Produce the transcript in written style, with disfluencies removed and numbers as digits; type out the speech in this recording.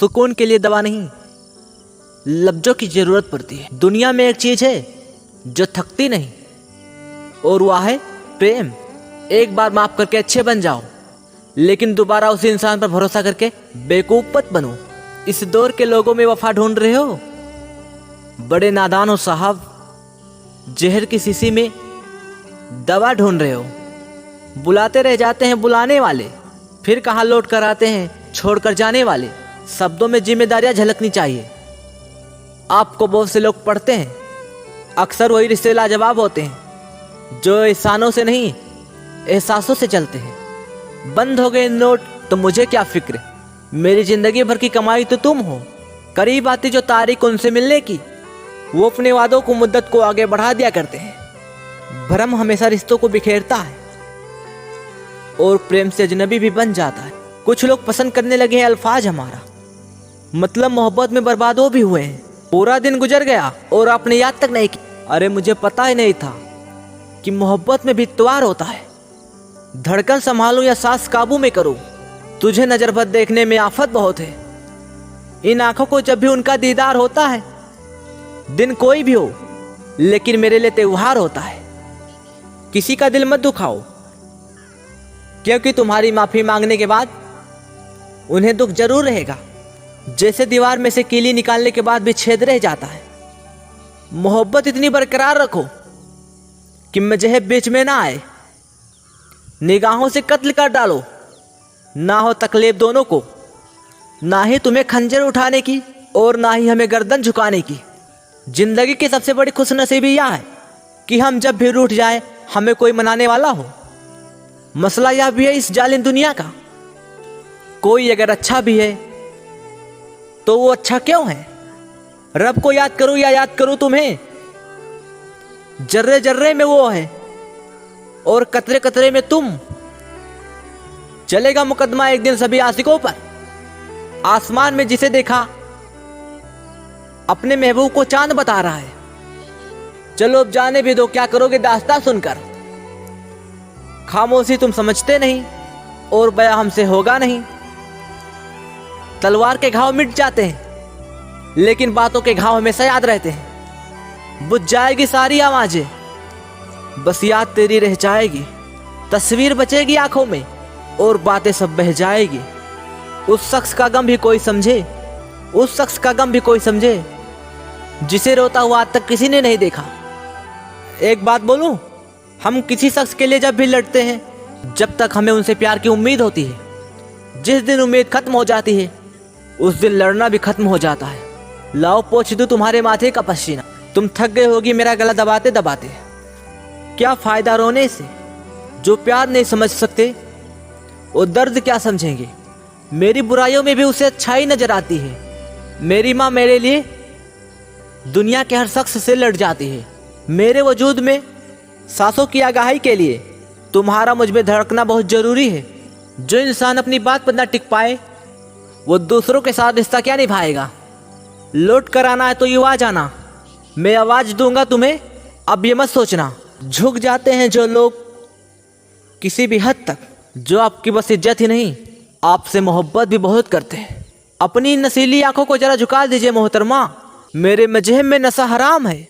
सुकून के लिए दवा नहीं, लफ्जों की जरूरत पड़ती है। दुनिया में एक चीज है जो थकती नहीं, और वह है प्रेम। एक बार माफ करके अच्छे बन जाओ, लेकिन दोबारा उसी इंसान पर भरोसा करके बेवकूफ मत बनो। इस दौर के लोगों में वफा ढूंढ रहे हो, बड़े नादान हो साहब। जहर की शीशी में दवा ढूंढ रहे हो। बुलाते रह जाते हैं बुलाने वाले, फिर कहाँ लौट कर आते हैं छोड़कर जाने वाले। शब्दों में जिम्मेदारियां झलकनी चाहिए। आपको बहुत से लोग पढ़ते हैं, अक्सर वही रिश्ते लाजवाब होते हैं जो एहसानों से नहीं एहसासों से चलते हैं। बंद हो गए नोट तो मुझे क्या फिक्र, मेरी जिंदगी भर की कमाई तो तुम हो। करीब आती जो तारीख उनसे मिलने की, वो अपने वादों को मुद्दत को आगे बढ़ा दिया करते हैं। भ्रम हमेशा रिश्तों को बिखेरता है और प्रेम से अजनबी भी बन जाता है। कुछ लोग पसंद करने लगे हैं अल्फाज हमारा, मतलब मोहब्बत में बर्बाद हो भी हुए हैं। पूरा दिन गुजर गया और आपने याद तक नहीं की। अरे मुझे पता ही नहीं था कि मोहब्बत में भी इतवार होता है। धड़कन संभालूं या सांस काबू में करूं, तुझे नजर भर देखने में आफत बहुत है। इन आंखों को जब भी उनका दीदार होता है, दिन कोई भी हो लेकिन मेरे लिए त्योहार होता है। किसी का दिल मत दुखाओ, क्योंकि तुम्हारी माफी मांगने के बाद उन्हें दुख जरूर रहेगा। जैसे दीवार में से कीली निकालने के बाद भी छेद रह जाता है। मोहब्बत इतनी बरकरार रखो कि मजहब बीच में ना आए। निगाहों से कत्ल कर डालो, ना हो तकलीफ दोनों को। ना ही तुम्हें खंजर उठाने की और ना ही हमें गर्दन झुकाने की। जिंदगी की सबसे बड़ी खुशनसीबी यह है कि हम जब भी रूठ जाए हमें कोई मनाने वाला हो। मसला यह भी है इस जालिम दुनिया का, कोई अगर अच्छा भी है तो वो अच्छा क्यों है? रब को याद करूं या याद करूं तुम्हें? जर्रे जर्रे में वो है और कतरे कतरे में तुम। चलेगा मुकदमा एक दिन सभी आशिकों पर। आसमान में जिसे देखा अपने महबूब को चांद बता रहा है। चलो अब जाने भी दो, क्या करोगे दास्तां सुनकर। खामोशी तुम समझते नहीं और बया हमसे होगा नहीं। तलवार के घाव मिट जाते हैं लेकिन बातों के घाव हमेशा याद रहते हैं। बुझ जाएगी सारी आवाजें, बस याद तेरी रह जाएगी। तस्वीर बचेगी आंखों में और बातें सब बह जाएगी। उस शख्स का गम भी कोई समझे, उस शख्स का गम भी कोई समझे जिसे रोता हुआ आज तक किसी ने नहीं देखा। एक बात बोलूं, हम किसी शख्स के लिए जब भी लड़ते हैं जब तक हमें उनसे प्यार की उम्मीद होती है। जिस दिन उम्मीद खत्म हो जाती है उस दिन लड़ना भी खत्म हो जाता है। लाओ पोंछ दूं तुम्हारे माथे का पसीना, तुम थक गए होगी मेरा गला दबाते दबाते। क्या फायदा रोने से, जो प्यार नहीं समझ सकते वो दर्द क्या समझेंगे। मेरी बुराइयों में भी उसे अच्छाई नजर आती है। मेरी माँ मेरे लिए दुनिया के हर शख्स से लड़ जाती है। मेरे वजूद में सांसों की आगाही के लिए तुम्हारा मुझ में धड़कना बहुत जरूरी है। जो इंसान अपनी बात पर न टिक पाए वो दूसरों के साथ रिश्ता क्या निभाएगा। लौट कर आना है तो यूं आ जाना, मैं आवाज दूंगा तुम्हें, अब ये मत सोचना। झुक जाते हैं जो लोग किसी भी हद तक, जो आपकी बस इज्जत ही नहीं आपसे मोहब्बत भी बहुत करते हैं। अपनी नसीली आंखों को जरा झुका दीजिए मोहतरमा, मेरे मजहब में नशा हराम है।